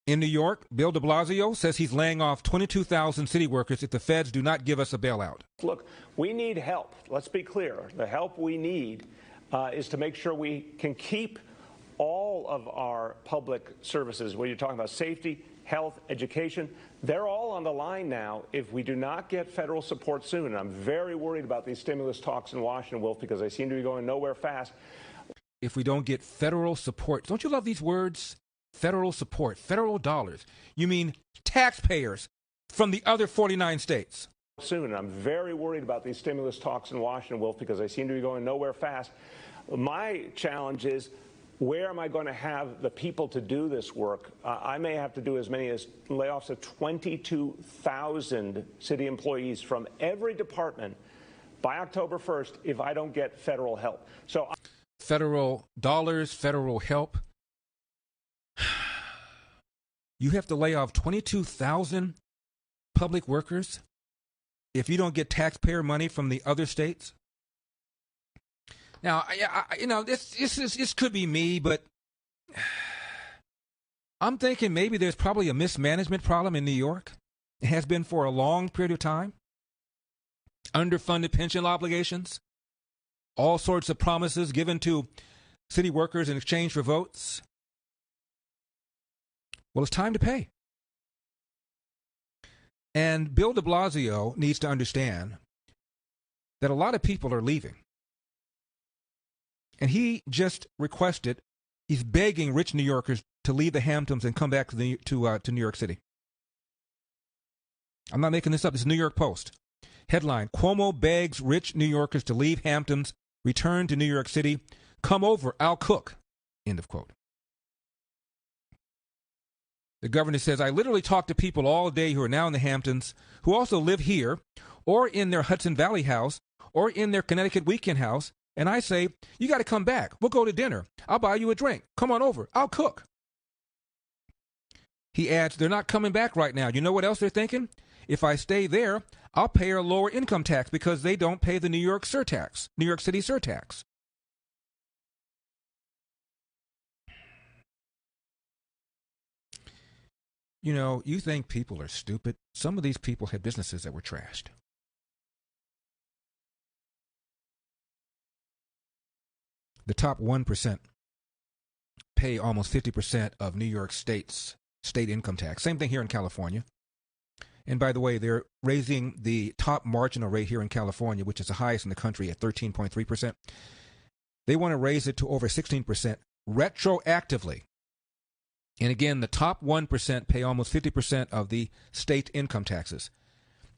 In New York, Bill de Blasio says he's laying off 22,000 city workers if the feds do not give us a bailout. Look, we need help. Let's be clear. The help we need is to make sure we can keep all of our public services, where you're talking about safety, health, education, they're all on the line now if we do not get federal support soon. And I'm very worried about these stimulus talks in Washington, Wolf, because they seem to be going nowhere fast. If we don't get federal support, don't you love these words? Federal support, federal dollars. You mean taxpayers from the other 49 states. Soon, and I'm very worried about these stimulus talks in Washington, Wolf, because they seem to be going nowhere fast. My challenge is, where am I going to have the people to do this work? I may have to do as many as layoffs of 22,000 city employees from every department by October 1st if I don't get federal help. Federal dollars, federal help. You have to lay off 22,000 public workers if you don't get taxpayer money from the other states. Now, this could be me, but I'm thinking maybe there's probably a mismanagement problem in New York. It has been for a long period of time. Underfunded pension obligations, all sorts of promises given to city workers in exchange for votes. Well, it's time to pay. And Bill de Blasio needs to understand that a lot of people are leaving. And he just requested, he's begging rich New Yorkers to leave the Hamptons and come back to New York City. I'm not making this up. This is New York Post. Headline, Cuomo begs rich New Yorkers to leave Hamptons, return to New York City. Come over, I'll cook. End of quote. The governor says, I literally talk to people all day who are now in the Hamptons, who also live here, or in their Hudson Valley house, or in their Connecticut weekend house, and I say, you got to come back. We'll go to dinner. I'll buy you a drink. Come on over. I'll cook. He adds, they're not coming back right now. You know what else they're thinking? If I stay there, I'll pay a lower income tax because they don't pay the New York surtax, New York City surtax. You know, you think people are stupid. Some of these people had businesses that were trashed. The top 1% pay almost 50% of New York State's state income tax. Same thing here in California. And by the way, they're raising the top marginal rate here in California, which is the highest in the country, at 13.3%. They want to raise it to over 16% retroactively. And again, the top 1% pay almost 50% of the state income taxes.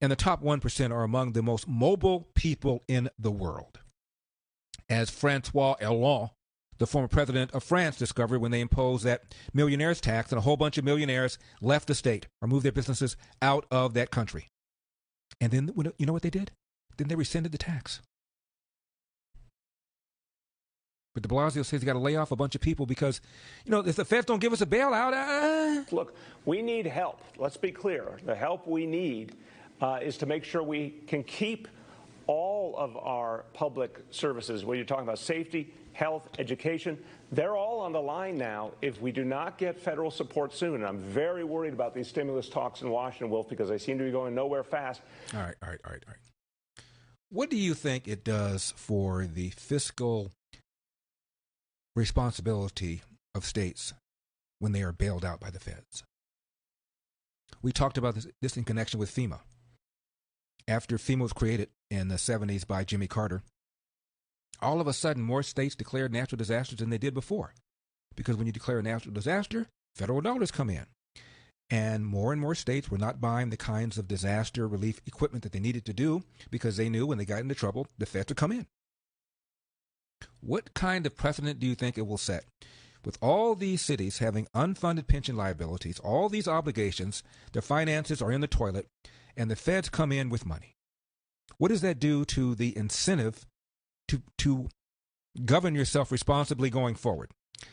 And the top 1% are among the most mobile people in the world. As Francois Hollande, the former president of France, discovered when they imposed that millionaires tax, and a whole bunch of millionaires left the state or moved their businesses out of that country. And then, you know what they did? Then they rescinded the tax. But de Blasio says you got to lay off a bunch of people because, if the feds don't give us a bailout. Look, we need help. Let's be clear. The help we need is to make sure we can keep all of our public services, where you're talking about safety, health, education, they're all on the line now if we do not get federal support soon. And I'm very worried about these stimulus talks in Washington, Wolf, because they seem to be going nowhere fast. All right. What do you think it does for the fiscal responsibility of states when they are bailed out by the feds? We talked about this in connection with FEMA. After FEMA was created in the 70s by Jimmy Carter, all of a sudden more states declared natural disasters than they did before. Because when you declare a natural disaster, federal dollars come in. And more states were not buying the kinds of disaster relief equipment that they needed to do because they knew when they got into trouble, the feds would come in. What kind of precedent do you think it will set? With all these cities having unfunded pension liabilities, all these obligations, their finances are in the toilet, and the feds come in with money. What does that do to the incentive to govern yourself responsibly going forward?